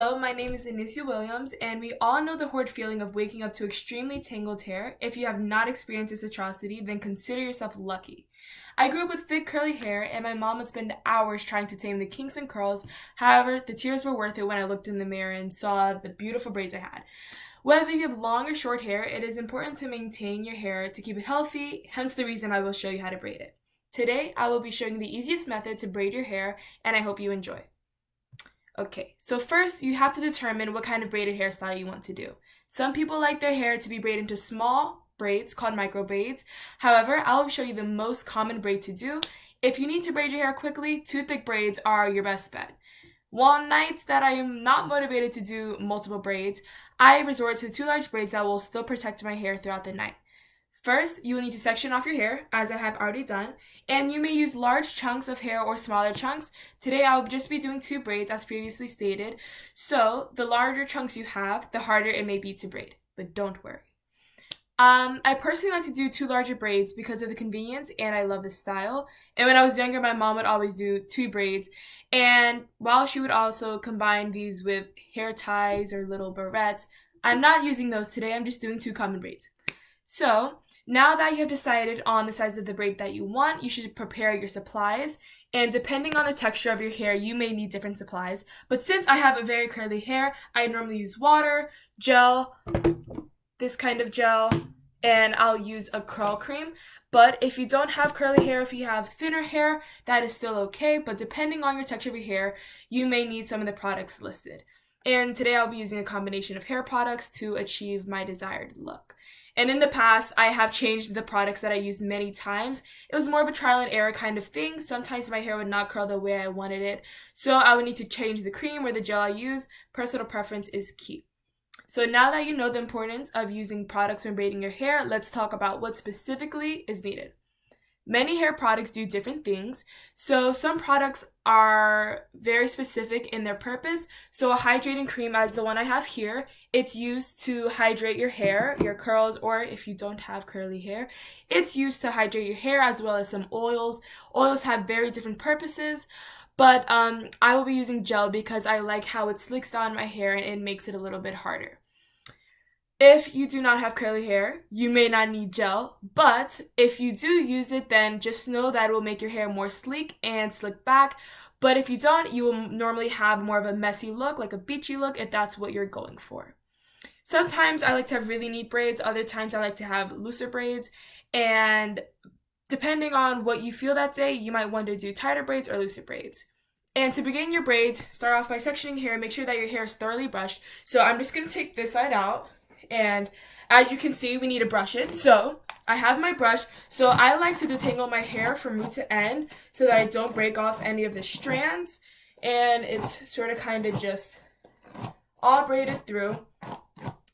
Hello, my name is Aneesa, and we all know the horrid feeling of waking up to extremely tangled hair. If you have not experienced this atrocity, then consider yourself lucky. I grew up with thick curly hair, and my mom would spend hours trying to tame the kinks and curls. However, the tears were worth it when I looked in the mirror and saw the beautiful braids I had. Whether you have long or short hair, it is important to maintain your hair to keep it healthy, hence the reason I will show you how to braid it. Today, I will be showing you the easiest method to braid your hair, and I hope you enjoy. Okay, so first you have to determine what kind of braided hairstyle you want to do. Some people like their hair to be braided into small braids called micro braids. However, I will show you the most common braid to do. If you need to braid your hair quickly, two thick braids are your best bet. On nights that I am not motivated to do multiple braids, I resort to two large braids that will still protect my hair throughout the night. First, you will need to section off your hair, as I have already done, and you may use large chunks of hair or smaller chunks. Today, I will just be doing two braids, as previously stated, so the larger chunks you have, the harder it may be to braid, but don't worry. I personally like to do two larger braids because of the convenience, and I love this style. And when I was younger, my mom would always do two braids, and while she would also combine these with hair ties or little barrettes, I'm not using those today, I'm just doing two common braids. So, now that you have decided on the size of the braid that you want, you should prepare your supplies. And depending on the texture of your hair, you may need different supplies. But since I have a very curly hair, I normally use water, gel, this kind of gel, and I'll use a curl cream. But if you don't have curly hair, if you have thinner hair, that is still okay. But depending on your texture of your hair, you may need some of the products listed. And today I'll be using a combination of hair products to achieve my desired look. And in the past, I have changed the products that I used many times. It was more of a trial and error kind of thing. Sometimes my hair would not curl the way I wanted it, so I would need to change the cream or the gel I use. Personal preference is key. So now that you know the importance of using products when braiding your hair, let's talk about what specifically is needed. Many hair products do different things, so some products are very specific in their purpose. So a hydrating cream, as the one I have here, it's used to hydrate your hair, your curls, or if you don't have curly hair, it's used to hydrate your hair, as well as some oils. Oils have very different purposes, but I will be using gel because I like how it slicks down my hair and it makes it a little bit harder. If you do not have curly hair, you may not need gel, but if you do use it, then just know that it will make your hair more sleek and slick back. But if you don't, you will normally have more of a messy look, like a beachy look, if that's what you're going for. Sometimes I like to have really neat braids, other times I like to have looser braids, and depending on what you feel that day, you might want to do tighter braids or looser braids. And to begin your braids, start off by sectioning hair and make sure that your hair is thoroughly brushed. So I'm just going to take this side out. And as you can see, we need to brush it. So I have my brush. So I like to detangle my hair from root to end so that I don't break off any of the strands. And it's sort of kind of just all braided through.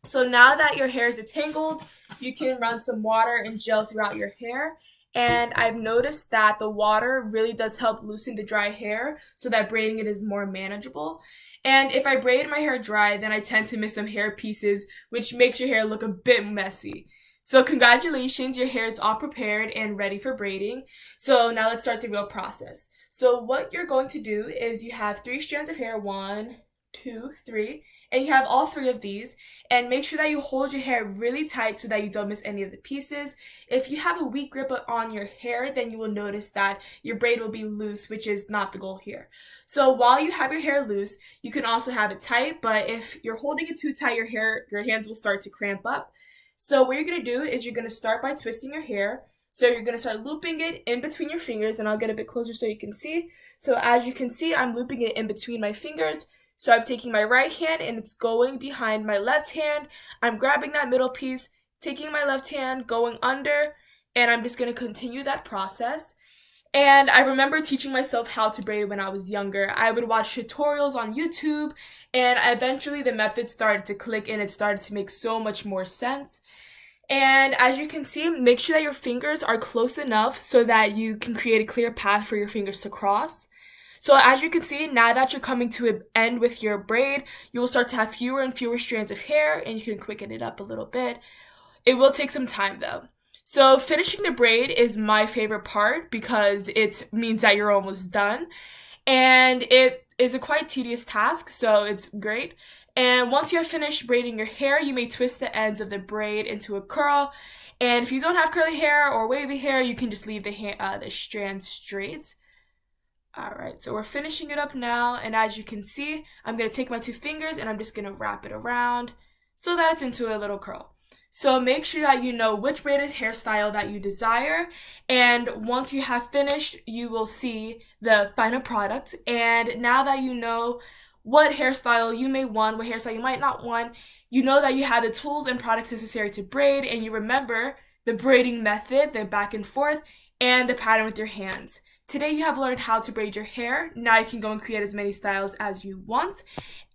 So now that your hair is detangled, you can run some water and gel throughout your hair. And I've noticed that the water really does help loosen the dry hair so that braiding it is more manageable. And if I braid my hair dry, then I tend to miss some hair pieces, which makes your hair look a bit messy. So congratulations, your hair is all prepared and ready for braiding. So now let's start the real process. So what you're going to do is you have 3 strands of hair, 1, 2, 3, and you have all 3 of these, and make sure that you hold your hair really tight so that you don't miss any of the pieces. If you have a weak grip on your hair, then you will notice that your braid will be loose, which is not the goal here. So while you have your hair loose, you can also have it tight, but if you're holding it too tight, your hands will start to cramp up. So what you're going to do is you're going to start by twisting your hair. So you're going to start looping it in between your fingers, and I'll get a bit closer so you can see. So as you can see, I'm looping it in between my fingers. So I'm taking my right hand and it's going behind my left hand. I'm grabbing that middle piece, taking my left hand, going under, and I'm just going to continue that process. And I remember teaching myself how to braid when I was younger. I would watch tutorials on YouTube, and eventually the method started to click and it started to make so much more sense. And as you can see, make sure that your fingers are close enough so that you can create a clear path for your fingers to cross. So as you can see, now that you're coming to an end with your braid, you will start to have fewer and fewer strands of hair, and you can quicken it up a little bit. It will take some time though. So finishing the braid is my favorite part because it means that you're almost done. and it is a quite tedious task, so it's great. And once you have finished braiding your hair, you may twist the ends of the braid into a curl. And if you don't have curly hair or wavy hair, you can just leave the strand straight. All right, so we're finishing it up now, and as you can see, I'm gonna take my two fingers and I'm just gonna wrap it around so that it's into a little curl. So make sure that you know which braided hairstyle that you desire, and once you have finished, you will see the final product. And now that you know what hairstyle you may want, what hairstyle you might not want, you know that you have the tools and products necessary to braid, and you remember the braiding method, the back and forth, and the pattern with your hands. Today you have learned how to braid your hair. Now you can go and create as many styles as you want.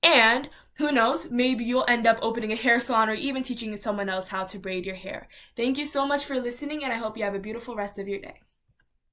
And who knows, maybe you'll end up opening a hair salon or even teaching someone else how to braid your hair. Thank you so much for listening, and I hope you have a beautiful rest of your day.